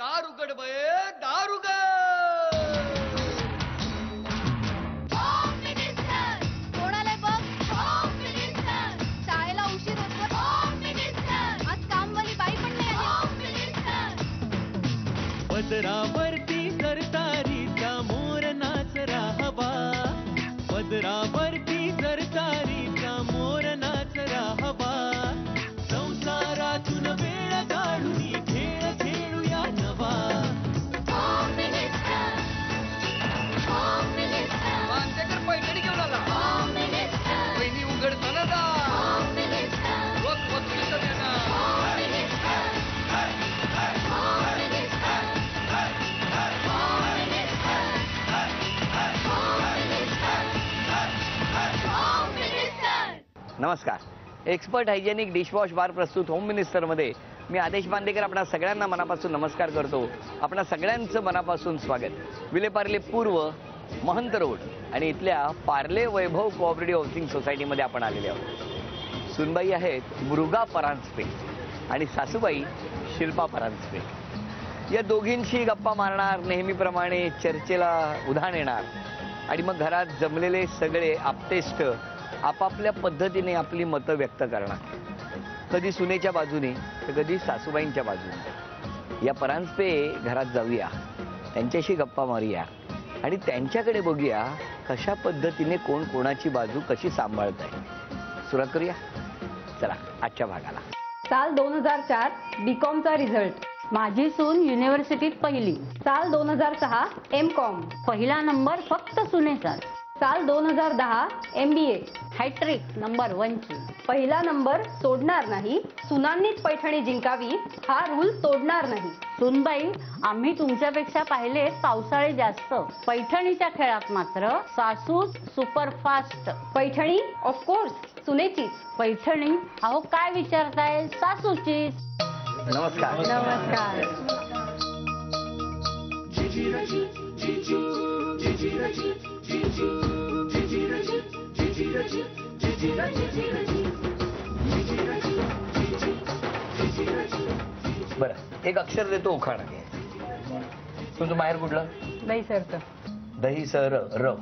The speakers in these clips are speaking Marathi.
दार उघड बये, दार उघड. कोणाला बघ, शाळेला उशीर होतो. आज कामवाली बाई पण नाही आली. पदरावरती सरतारीचा मोर नाचरा हवा, पदरावरती सरतारीचा मोर नाचरा हवा. संसारातून वेळ काढून खेळ खेळूया नवा. मानसेकर पैठणी घेऊन आला. वहिनी उघडताना दा. रोज वस्तूचं देणार. नमस्कार. एक्सपर्ट हायजेनिक डिशवॉश बार प्रस्तुत होम मिनिस्टरमध्ये मी आदेश बांदेकर आपणा सगळ्यांना मनापासून नमस्कार करतो. आपणा सगळ्यांचं मनापासून स्वागत. विलेपार्ले पूर्व, महंत रोड आणि इथल्या पार्ले वैभव कोऑपरेटिव्ह हाऊसिंग सोसायटीमध्ये आपण आलेले आहोत. सुनबाई आहेत मुरुगा परांजपे आणि सासूबाई शिल्पा परांजपे. या दोघींशी गप्पा मारणार, नेहमीप्रमाणे चर्चेला उधाण येणार आणि मग घरात जमलेले सगळे आप्तेष्ट आपापल्या पद्धतीने आपली मतं व्यक्त करणार. कधी सुनेच्या बाजूने तर कधी सासूबाईंच्या बाजूने. या परांजपे घरात जाऊया, त्यांच्याशी गप्पा मारूया आणि त्यांच्याकडे बघूया कशा पद्धतीने कोण कोणाची बाजू कशी सांभाळत आहे. सुरुवात करूया. चला आजच्या भागाला. साल 2004 बीकॉमचा रिझल्ट. माझी सून युनिव्हर्सिटीत पहिली. साल 2006 एमकॉम पहिला नंबर फक्त सुनेचा. साल 2010 MBA हॅट्रिक नंबर 1ची. पहिला नंबर सोडणार नाही, सुनांनीच पैठणी जिंकावी हा रूल तोडणार नाही. सुनबाई, आम्ही तुमच्यापेक्षा पाहिले पावसाळे जास्त. पैठणीच्या खेळात मात्र सासू सुपरफास्ट. पैठणी ऑफकोर्स सुनेचीच. पैठणी अहो काय विचारताय, सासूचीच. नमस्कार. नमस्कार. बरं, एक अक्षर देतो उखाणा. तुमचं माहेर कुठलं? दहीसरचं. दहीसर र.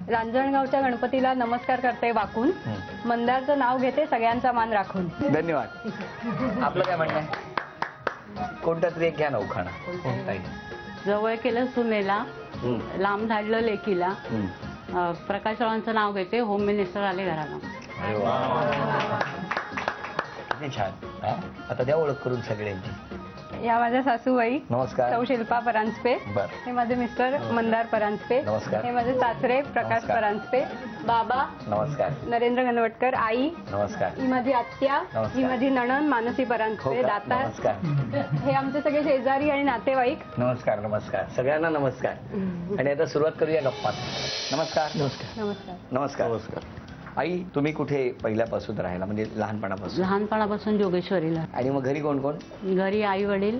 रांजणगावच्या गणपतीला नमस्कार करते वाकून. मंदारचं नाव घेते सगळ्यांचा मान राखून. धन्यवाद. आपलं काय म्हणणं आहे? कोणता तरी एक घ्या ना उखाणा. जवळ केलं सुनेला, लांब धाडलं लेकीला. प्रकाशरावांचं नाव घेते, होम मिनिस्टर आले घराला. छान. आता द्या ओळख करून सगळ्यांची. या माझ्या सासूबाई. नमस्कार. सौ शिल्पा परांजपे. हे माझे मिस्टर मंदार परांजपे. नमस्कार. हे माझे सासरे प्रकाश परांजपे. बाबा नमस्कार. नरेंद्र गणवटकर. आई नमस्कार. ही माझी आत्या. ही माझी नणंद मानसी परांजपे. दातार. नमस्कार. हे आमचे सगळे शेजारी आणि नातेवाईक. नमस्कार. नमस्कार सगळ्यांना नमस्कार. आणि आता सुरुवात करूया गप्पा. नमस्कार. नमस्कार. नमस्कार. नमस्कार. आई, तुम्ही कुठे पहिल्यापासून राहायला, म्हणजे लहानपणापासून? लहानपणापासून जोगेश्वरीला. आणि मग घरी कोण कोण? घरी आई वडील,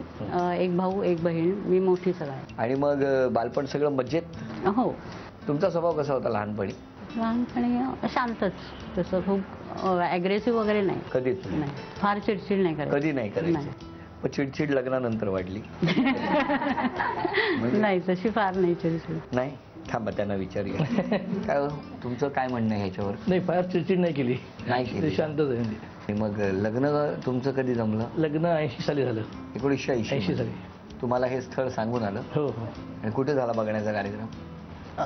एक भाऊ एक बहीण, मी मोठी सगळं. आणि मग बालपण सगळं मजेत? हो. तुमचा स्वभाव कसा होता लहानपणी? लहानपणी शांतच, तसं खूप अग्रेसिव्ह वगैरे नाही. कधीच नाही. फार चिडचिड नाही करत. कधी नाही करायचं. मग चिडचिड लग्नानंतर वाढली? नाही, तशी फार नाही चिडचिड. नाही. थांबा, त्यांना विचारूया. काय तुमचं काय म्हणणं आहे ह्याच्यावर? नाही, फार चिडचिड नाही केली. नाही केली. शांतच आहे. मग लग्न तुमचं कधी जमलं? लग्न 80 साली झालं. 1980 साली. तुम्हाला हे स्थळ सांगून आलं? हो हो. आणि कुठे झाला बघण्याचा कार्यक्रम?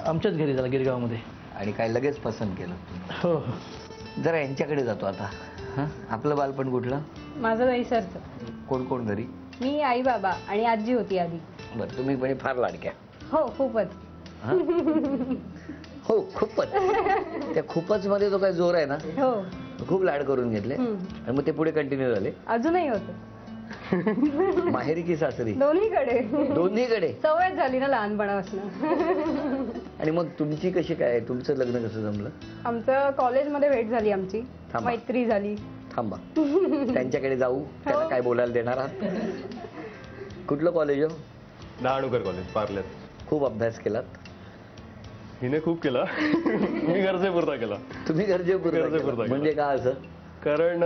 आमच्याच घरी झाला, गिरगावमध्ये. आणि काय लगेच पसंत केलं? हो. जरा यांच्याकडे जातो आता. आपलं बालपण कुठलं? माझं दहीसरचं. कोण कोण घरी? मी, आई बाबा आणि आजी होती आधी. बरं, तुम्ही म्हणजे फार लाडक्या? हो, खूपच. हो, खूपच. त्या खूपच मध्ये तो काय जोर आहे ना. हो. खूप लाड करून घेतले आणि मग ते पुढे कंटिन्यू झाले? अजूनही होतं. माहेरी की सासरी? दोन्हीकडे. दोन्हीकडे सवय झाली ना लहानपणापासून. आणि मग तुमची कशी काय, तुमचं लग्न कसं जमलं? आमचं कॉलेजमध्ये भेट झाली आमची. मैत्री झाली. थांबा, त्यांच्याकडे जाऊ. त्यांना काय बोलायला देणार आहात? कुठलं कॉलेज हो? डहाणूकर कॉलेज, पार्ल्यात. खूप अभ्यास केलात? हिने खूप केला, मी गरजेपुरता केला. तुम्ही गरजेपुरता म्हणजे काय असं? कारण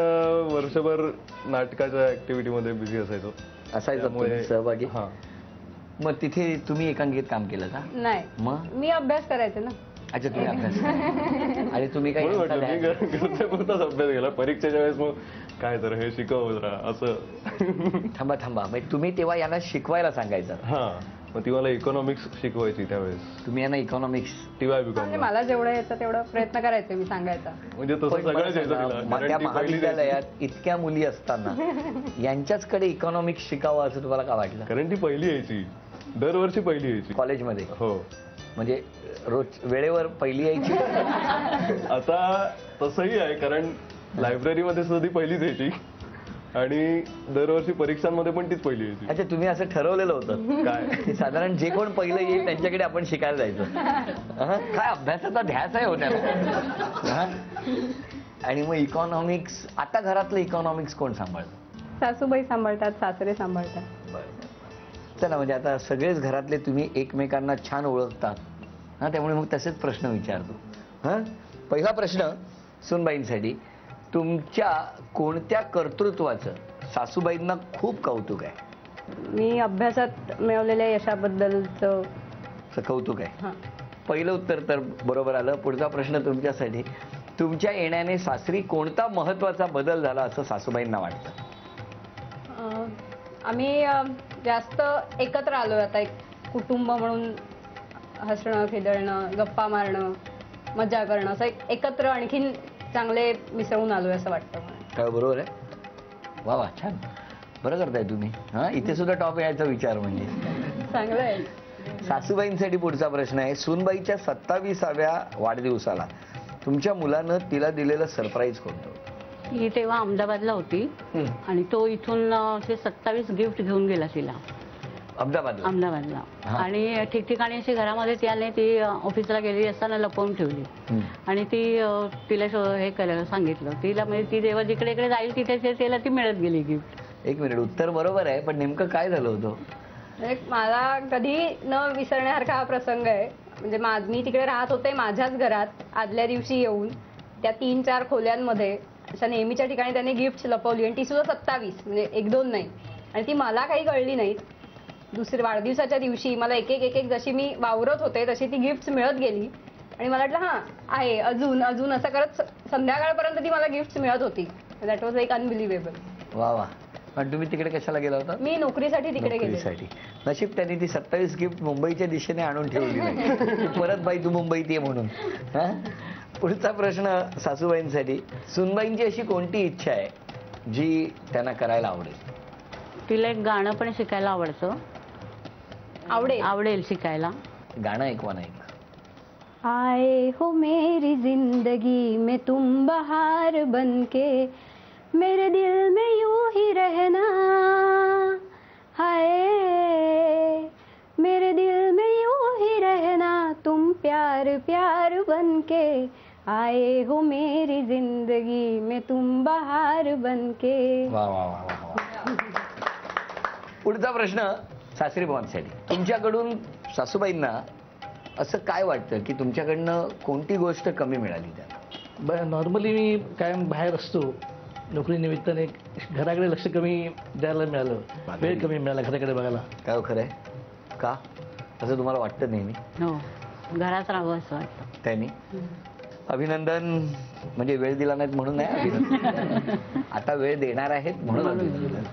वर्षभर नाटकाच्या ऍक्टिव्हिटी मध्ये बिझी असायचो. असायचं सहभागी? हा. मग तिथे तुम्ही एकांकित काम केलं का? नाही, मग मी अभ्यास करायचे ना. अच्छा, तुम्ही अभ्यास करा. आणि तुम्ही काही म्हणून म्हटलं मी एखाद्या- घरच्यापुरताच अभ्यास केला. परीक्षेच्या वेळेस मग काय तर हे शिकव जरा असं. थांबा म्हणजे तुम्ही तेव्हा यांना शिकवायला सांगायचं. हा, मग ती मला इकॉनॉमिक्स शिकवायची त्यावेळेस. तुम्ही यांना इकॉनॉमिक्स TY म्हणजे BCom. मला जेवढं येतं तेवढं प्रयत्न करायचे मी सांगायचा. म्हणजे तसं सगळं यायचं तिला. कारण त्या ती पहिली महाविद्यालयात इतक्या मुली असताना यांच्याचकडे इकॉनॉमिक्स शिकावं असं तुम्हाला का वाटलं? कारण ती पहिली यायची, दरवर्षी पहिली यायची कॉलेजमध्ये हो. म्हणजे रोज वेळेवर पहिली यायची. आता तसंही आहे, कारण लायब्ररीमध्ये सुद्धा ती पहिलीच यायची आणि दरवर्षी परीक्षांमध्ये पण तीच पहिली यायची. अच्छा, तुम्ही असं ठरवलेलं होतं काय? की साधारण जे कोण पहिलं येईल त्यांच्याकडे आपण शिकायला जायचं. काय अभ्यासाचा ध्यास आहे होत्या. आणि मग इकॉनॉमिक्स, आता घरातलं इकॉनॉमिक्स कोण सांभाळतं? सासूबाई सांभाळतात, सासरे सांभाळतात. चला, म्हणजे आता सगळेच घरातले तुम्ही एकमेकांना छान ओळखतात हा, त्यामुळे मग तसेच प्रश्न विचारतो. हा, पहिला प्रश्न सुनबाईंसाठी, तुमच्या कोणत्या कर्तृत्वाचं सासूबाईंना खूप कौतुक आहे? मी अभ्यासात मिळवलेल्या यशाबद्दलचं कौतुक आहे. हां. पहिलं उत्तर तर बरोबर आलं. पुढचा प्रश्न तुमच्यासाठी, तुमच्या येण्याने सासरी कोणता महत्वाचा बदल झाला असं सासूबाईंना वाटतं? आम्ही जास्त एकत्र आलोय आता, एक कुटुंब म्हणून हसणं, खेदळणं, गप्पा मारणं, मजा करणं, असं एकत्र आणखीन चांगले मिसळून आलोय असं वाटतं मला. काय बरोबर आहे? वा वा, छान, बरं करताय तुम्ही. हा, इथे सुद्धा टॉप यायचा विचार म्हणजे चांगलं आहे. सासूबाईंसाठी पुढचा प्रश्न आहे, सूनबाईच्या 27व्या वाढदिवसाला तुमच्या मुलानं तिला दिलेलं सरप्राईज कोणतं होतं? ही तेव्हा अहमदाबादला होती आणि तो इथून असे 27 गिफ्ट घेऊन गेला तिला अहमदाबादला. अहमदाबादला. आणि ठिकठिकाणी अशी घरामध्ये त्याने ती ऑफिसला गेली असताना लपवून ठेवली आणि ती तिला हे करायला सांगितलं तिला, म्हणजे ती जेव्हा जिकडे इकडे जाईल तिथे तिला ती मिळत गेली गिफ्ट. एक मिनिट, उत्तर बरोबर आहे, पण नेमकं काय झालं होतं? मला कधी न विसरण्यासारखा हा प्रसंग आहे. म्हणजे मी तिकडे राहत होते माझ्याच घरात. आदल्या दिवशी येऊन त्या 3-4 खोल्यांमध्ये अशा नेहमीच्या ठिकाणी त्याने गिफ्ट लपवली आणि ती सुद्धा 27, म्हणजे 1-2 नाही. आणि ती मला काही कळली नाहीत. दुसऱ्या वाढदिवसाच्या दिवशी मला एक जशी मी वावरत होते तशी ती गिफ्ट मिळत गेली आणि मला वाटलं हा आहे अजून असं करत संध्याकाळपर्यंत ती मला गिफ्ट मिळत होती. दॅट वॉज एक अनबिलिव्हेबल. वा वा. पण तुम्ही तिकडे कशाला गेला होता? मी नोकरीसाठी तिकडे गेले. नोकरीसाठी. नशीब त्यांनी ती 27 गिफ्ट मुंबईच्या दिशेने आणून ठेवली नाही. परत बाई तू मुंबईत ये म्हणून. हा, पुढचा प्रश्न सासूबाईंसाठी, सुनबाईंची अशी कोणती इच्छा आहे जी त्यांना करायला आवडेल? तिला एक गाणं पण शिकायला आवडतं. आवडेल शिकायला. गाणं ऐकवा नाही. आए हो मेरी जिंदगी में तुम बहार बनके, मेरे दिल में यूं ही रहना, हाय मेरे दिल में यूं ही रहना, तुम प्यार प्यार बनके, आए हो मेरी जिंदगी में तुम बहार बनके. वा वा वा वा वा. पुढचा प्रश्न सासरी बुवांसाठी, तुमच्याकडून सासूबाईंना असं काय वाटतं की तुमच्याकडनं कोणती गोष्ट कमी मिळाली त्यांना? नॉर्मली मी कायम बाहेर असतो, नोकरीनिमित्ताने घराकडे लक्ष कमी द्यायला मिळालं, वेळ कमी मिळाला घराकडे बघायला. काय खरं आहे का असं तुम्हाला वाटतं नेहमी? हो, घरात राहावं असं वाटतं. त्यांनी अभिनंदन. म्हणजे वेळ दिला नाहीत म्हणून नाही अभिनंदन, आता वेळ देणार आहेत म्हणून अभिनंदन.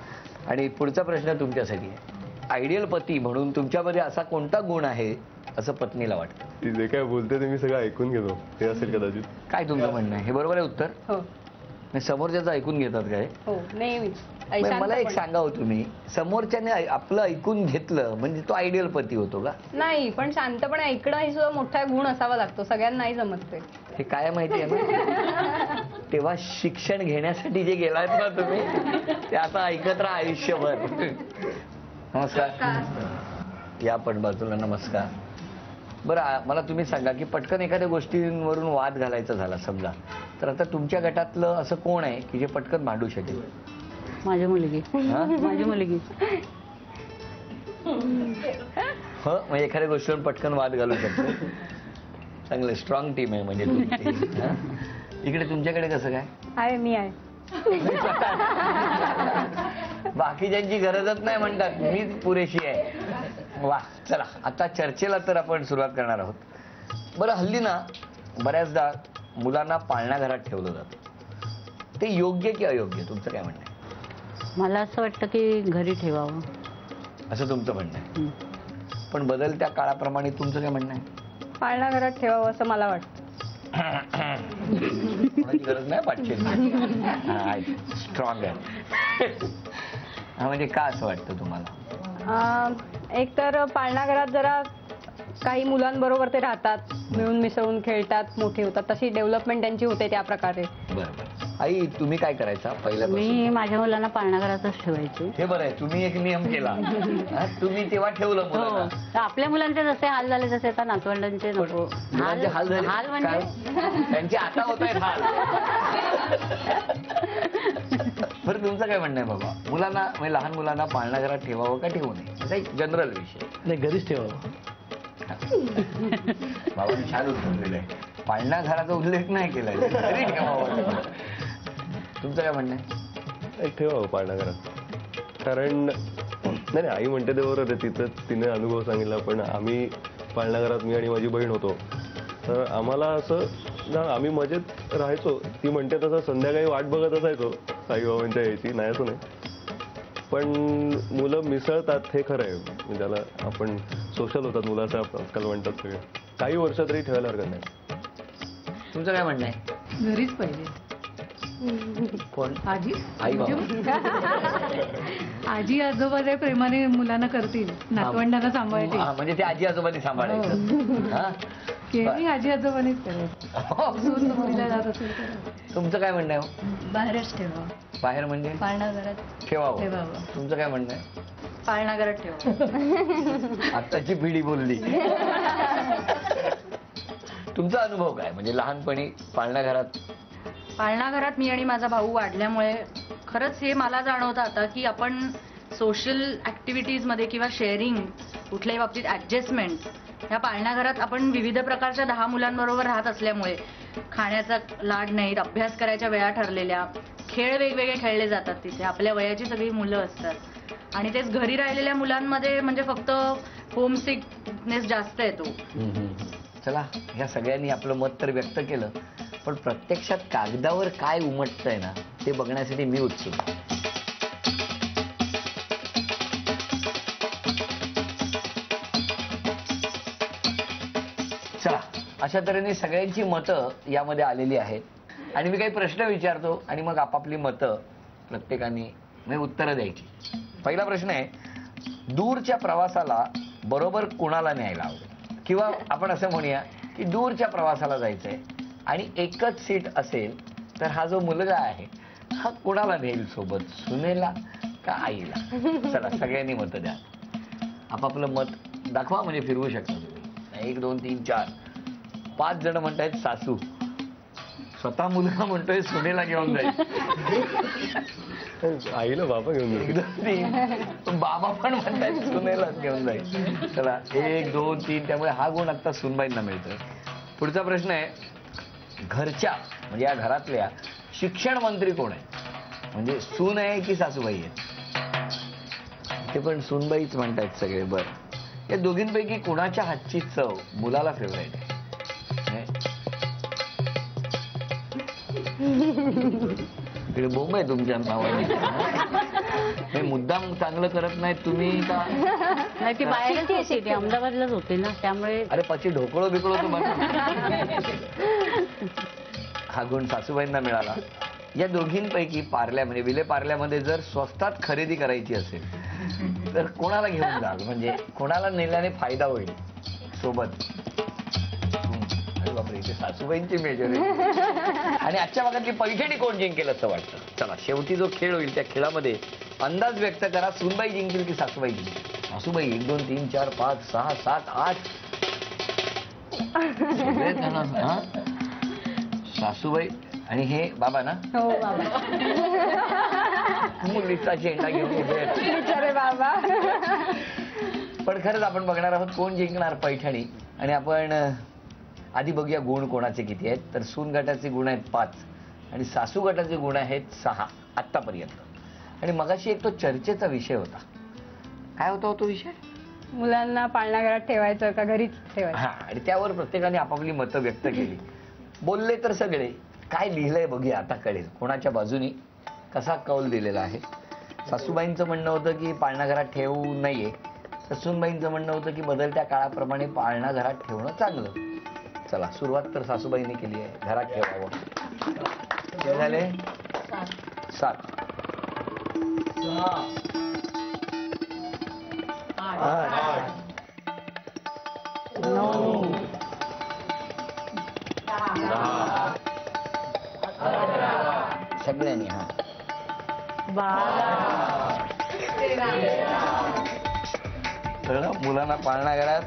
आणि पुढचा प्रश्न तुमच्यासाठी आहे, आयडियल पती म्हणून तुमच्यामध्ये असा कोणता गुण आहे असं पत्नीला वाटतं? ती जे काय बोलते ते मी सगळं ऐकून घेतो, ते असेल कदाचित. काय तुमचं म्हणणं आहे? हे बरोबर आहे उत्तर? हो समोरच्याचं ऐकून घेतात काय? हो नेहमीच. मला एक सांगा हो, तुम्ही समोरच्याने आपलं ऐकून घेतलं म्हणजे तो आयडियल पती होतो का? नाही, पण शांतपणे ऐकणं ही सुद्धा मोठा गुण असावा लागतो. सगळ्यांना नाही जमत ते. हे काय माहिती आहे ना, तेव्हा शिक्षण घेण्यासाठी जे गेलात ना तुम्ही ते आता ऐकत राहा आयुष्यभर. नमस्कार. या पण बाजूला नमस्कार. बरं, मला तुम्ही सांगा की पटकन एखाद्या गोष्टींवरून वाद घालायचा झाला समजा, तर आता तुमच्या गटातलं असं कोण आहे की जे पटकन मांडू शकेल? माझी मुलगी. माझी मुलगी. हो, म्हणजे एखाद्या गोष्टीवर पटकन वाद घालू शकतो. चांगलं स्ट्रॉंग टीम आहे म्हणजे तुमची. इकडे तुमच्याकडे कसं काय आहे? मी आहे. बाकीच्यांची गरजच नाही म्हणतात, मीच पुरेशी आहे. वा, चला आता चर्चेला तर आपण सुरुवात करणार आहोत. बरं, हल्ली ना बऱ्याचदा मुलांना पाळण्याघरात ठेवलं जातं. ते योग्य की अयोग्य, तुमचं काय म्हणणं आहे? मला असं वाटतं की घरी ठेवावं. असं तुमचं म्हणणं आहे. पण बदलत्या काळाप्रमाणे तुमचं काय म्हणणं आहे? पाळणाघरात ठेवावं असं मला वाटतं. कोणाची गरज नाही पाठची. स्ट्रॉंग आहे. म्हणजे का असं वाटतं तुम्हाला? एक तर पाळणाघरात जरा काही मुलांबरोबर ते राहतात, मिळून मिसळून खेळतात, मोठे होतात, तशी डेव्हलपमेंट त्यांची होते त्या प्रकारे. बरं. आई, तुम्ही काय करायचा पहिल्या? मी माझ्या मुलांना पाळणाघरातच ठेवायची. हे बरं आहे, तुम्ही एक नियम केला. तुम्ही तेव्हा ठेवलं हो, मुलांना. तर आपल्या मुलांचे जसे हाल झाले तसे आता नातवंडांचे नको. मुलांचे हाल झाले? हाल म्हणजे काय? त्यांचे आता होत आहेत हाल. बरं, तुमचं काय म्हणणं आहे बाबा? मुलांना म्हणजे लहान मुलांना पाळणाघरात ठेवावं का ठेवू नये? असा एक जनरल विषय. नाही, घरीच ठेवावं. बाबांनी छान उत्तर दिलंय. पाळणाघराचा उल्लेख नाही केलाय, घरी ठेवावं. तुमचं काय म्हणणं आहे? ठेवावं पाळणाघरात. कारण नाही, आई म्हणते ते बरोबर आहे, तिने अनुभव सांगितला. पण आम्ही पाळणाघरात मी आणि माझी बहीण होतो, तर आम्हाला असं आम्ही मजेत राहायचो. ती म्हणते तसं संध्याकाळी वाट बघत असायचो साईबाबांच्या यायची, नाही असं नाही. पण मुलं मिसळतात हे खरं आहे. म्हणजे त्याला आपण सोशल होतात मुलं असं आजकाल म्हणतात सगळे. काही वर्ष तरी ठेवायला हरकत नाही. तुमचं काय म्हणणं आहे? घरीच पाहिजे. कोण? आजी आई बाबा. आजी आजोबा जे प्रेमाने मुलांना करतील, नातवंडांना सांभाळतील. म्हणजे ते आजी आजोबांनी सांभाळायचं. हा? केली आजी आजोबानेच करायचं. सून नोकरीला जात असेल तर. तुमचं काय म्हणणं आहे? बाहेरच ठेवा. बाहेर म्हणजे पाळणाघरात ठेवावं. ठेवावं. तुमचं काय म्हणणं आहे? पाळणाघरात ठेवा. आत्ताची पिढी बोलली. तुमचा अनुभव काय? म्हणजे लहानपणी पाळणाघरात? पाळणाघरात मी आणि माझा भाऊ वाढल्यामुळे खरंच हे मला जाणवतं आता की आपण सोशल ऍक्टिव्हिटीजमध्ये किंवा शेअरिंग, कुठल्याही बाबतीत ऍडजस्टमेंट, ह्या पाळणाघरात आपण विविध प्रकारच्या 10 मुलांबरोबर राहत असल्यामुळे खाण्याचा लाड नाही, अभ्यास करायच्या वेळा ठरलेल्या, खेळ वेगवेगळे खेळले जातात तिथे. आपल्या वयाची सगळी मुलं असतात आणि तेच घरी राहिलेल्या मुलांमध्ये म्हणजे फक्त होमसिकनेस जास्त येतो. चला, ह्या सगळ्यांनी आपलं मत तर व्यक्त केलं, पण प्रत्यक्षात कागदावर काय उमटतंय ना ते बघण्यासाठी मी उत्सुक. चला, अशा तऱ्हेने सगळ्यांची मतं यामध्ये आलेली आहेत आणि मी काही प्रश्न विचारतो आणि मग आपापली मतं प्रत्येकाने म्हणजे उत्तरं द्यायची. पहिला प्रश्न आहे, दूरच्या प्रवासाला बरोबर कुणाला न्यायला हवं? किंवा आपण असं म्हणूया की दूरच्या प्रवासाला जायचंय आणि एकच सीट असेल तर हा जो मुलगा आहे हा कुणाला नेईल सोबत, सुनेला का आईला? चला, सगळ्यांनी मतं द्या. आपापलं मत दाखवा, म्हणजे फिरवू शकता तुम्ही. 1 2 3 4 5 जण म्हणतायत सासू. स्वतः मुलगा म्हणतोय सुनेला घेऊन जाईल. आईला बाबा घेऊन जाईल. बाबा पण म्हणतायत सुनेला घेऊन जाईल. चला, 1 2 3, त्यामुळे हा गुण आता सुनबाईंना मिळतोय. पुढचा प्रश्न आहे, घरच्या म्हणजे या घरातल्या शिक्षण मंत्री कोण आहे? म्हणजे सून आहे की सासूबाई आहे? ते पण सूनबाईच म्हणतायत सगळे. बरं, या दोघींपैकी कोणाच्या हातची चव मुलाला फेवरेट आहे? इकडे बोंब आहे तुमच्या नावाने. मुद्दाम चांगलं करत नाहीत तुम्ही का? नाही, ती बाहेरच येते, ती अहमदाबादलाच होते ना, त्यामुळे. अरे पाची ढोकळो बिकळो तुम्हाला. हा गुण सासूबाईंना मिळाला. या दोघींपैकी पार्ल्या म्हणजे विले पार्ल्यामध्ये जर स्वस्तात खरेदी करायची असेल तर कोणाला घेऊन जाल? म्हणजे कोणाला नेल्याने फायदा होईल सोबत? अरे बापरे, इथे सासूबाईंची मेजर आहे. आणि आजच्या भागातली पैठणी कोण जिंकेल असं वाटतं? चला, शेवटी जो खेळ होईल त्या खेळामध्ये अंदाज व्यक्त करा. सुनबाई जिंकेल की सासूबाई जिंकेल? सासूबाई 1 2 3 4 5 6 7 8. सासूबाई आणि हे बाबा ना? हो बाबा. मुलीचा चेंडा घेऊन बिचारे बाबा. पण खरंच आपण बघणार आहोत कोण जिंकणार पैठणी. आणि आपण आधी बघूया गुण कोणाचे किती आहेत. तर सून गटाचे गुण आहेत 5 आणि सासू गटाचे गुण आहेत 6 आत्तापर्यंत. आणि मगाशी एक तो चर्चेचा विषय होता. काय होता तो विषय? मुलांना पाळणाघरात ठेवायचं का घरीच ठेवायचं? हा, आणि त्यावर प्रत्येकाने आपापली मतं व्यक्त केली. बोलले तर सगळे. काय लिहिलंय बघूया, आता कळेल कोणाच्या बाजूनी कसा कौल दिलेला आहे. सासूबाईंचं म्हणणं होतं की पाळणाघरात ठेवू नये. सासूबाईंचं म्हणणं होतं की बदलत्या काळाप्रमाणे पाळणाघरात ठेवणं चांगलं. चला, सुरुवात तर सासूबाईंनी केली आहे, घरात ठेवावं. किती झाले? 7. 8. 9. 10. सगळ्यांनी. हा, 12. सगळं मुलांना पाळणाघरात.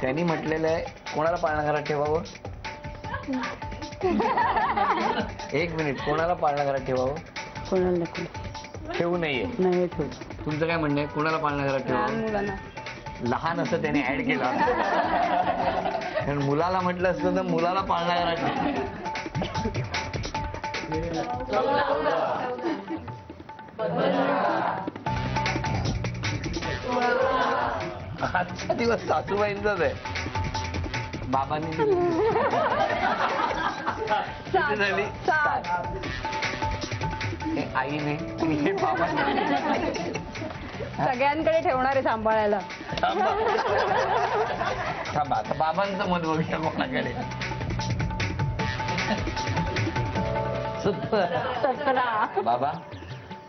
त्यांनी म्हटलेलं आहे कोणाला पाळणाघरात ठेवावं. 1 मिनिट, कोणाला पाळणाघरात ठेवावं? कोणाला नको. ठेवू नये. नाही ठेवू. तुमचं काय म्हणणं आहे, कोणाला पाळणाघरात ठेवावं? मुलांना. लहान असं त्याने ऍड केलं. कारण मुलाला म्हटलं असतं तर मुलाला पाळणाघरात आजचा दिवस सासूबाईंचाच आहे. बाबांनी किती झाली? 7. हे आईने आणि हे बाबांनी. सगळ्यांकडे ठेवणार आहे सांभाळायला. थांबा, आता बाबांचं मत बघूया कोणाकडे. 17. बाबा,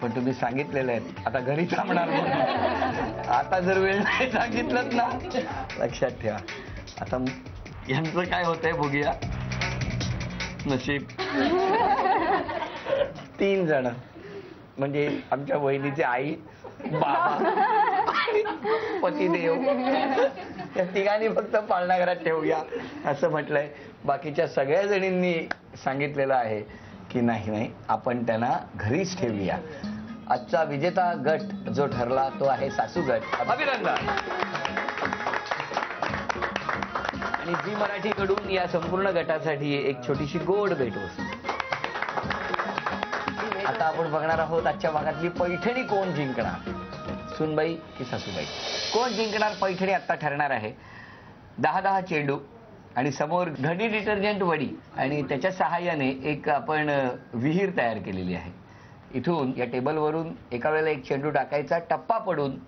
पण तुम्ही सांगितलेलं आहे आता घरी थांबणार नाही. आता जर वेळ नाही सांगितलं ना, लक्षात ठेवा. आता यांचं काय होतंय बघूया. नशीब. 3 जण, म्हणजे आमच्या वहिनीची आई, बाबा आणि पतिदेव, त्या तिघांनी फक्त पाळणाघरात ठेवूया असं म्हटलंय. बाकीच्या सगळ्या जणींनी सांगितलेलं आहे की नाही, आपण त्यांना घरीच ठेवूया. आजचा विजेता गट जो ठरला तो आहे सासू गट. अभिनंदन. आणि झी मराठीकडून या संपूर्ण गटासाठी एक छोटीशी गोड भेटवस्तू. आता आपण बघणार आहोत आजच्या भागातली पैठणी कोण जिंकणार, सुनबाई की सासूबाई. कोण जिंकणार पैठणी आता ठरणार आहे. 10 चेंडू आणि समोर घडी डिटर्जंट वडी आणि त्याच्या सहाय्याने एक आपण विहीर तयार केलेली आहे. इथून या टेबलवरून एका वेळेला एक चेंडू टाकायचा, टप्पा पडून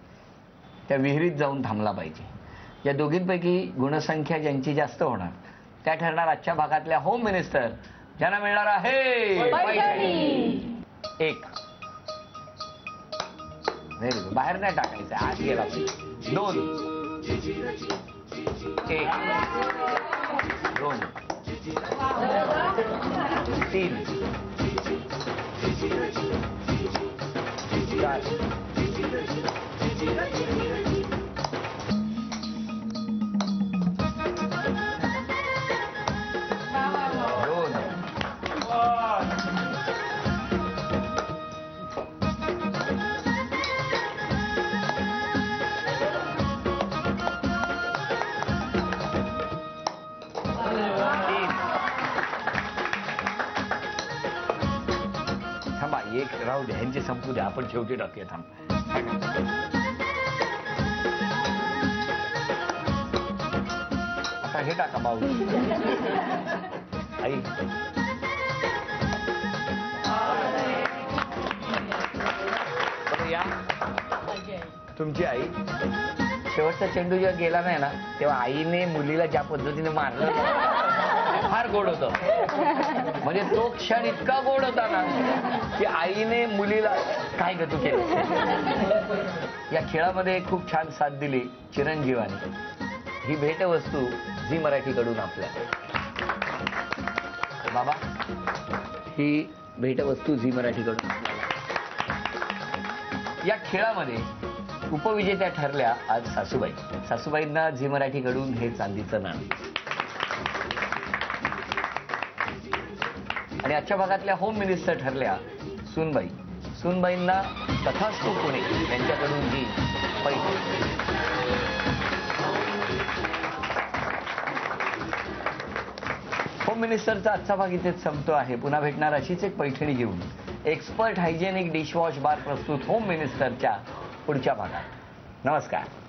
त्या विहिरीत जाऊन थांबला पाहिजे. या दोघींपैकी गुणसंख्या ज्यांची जास्त होणार त्या ठरणार आजच्या भागातल्या होम मिनिस्टर, ज्यांना मिळणार आहे पैठणी. 1. Very good. बाहेर नाही टाकायचं, आत गेला. 2. 1. 2. 3. 4. 1 राहू द्या, ह्यांचे संपू द्या, आपण शेवटी टाकूया. थांब. आता हे टाका भाऊ. आई या, तुमची आई. शेवटचा चेंडू जेव्हा गेला नाही ना, तेव्हा आईने मुलीला ज्या पद्धतीने मारलं फार गोड होतं. म्हणजे तो क्षण इतका गोड होता ना की आईने मुलीला काय ग तू केलं. या खेळामध्ये खूप छान साथ दिली चिरंजीवानी. ही भेटवस्तू झी मराठीकडून आपल्या. बाबा, ही भेटवस्तू झी मराठीकडून. या खेळामध्ये उपविजेत्या ठरल्या आज सासूबाई. सासूबाईंना झी मराठीकडून हे चांदीचं नाणं. आणि आजच्या भागातल्या होम मिनिस्टर ठरल्या सुनबाई. सुनबाईंना तथास्तु पुणे यांच्याकडून ही पैठणी. होम मिनिस्टरचा आजचा भाग इथेच संपतो आहे. पुन्हा भेटणार अशीच एक पैठणी घेऊन एक्सपर्ट हायजेनिक डिशवॉश बार प्रस्तुत होम मिनिस्टरच्या पुढच्या भागात. नमस्कार.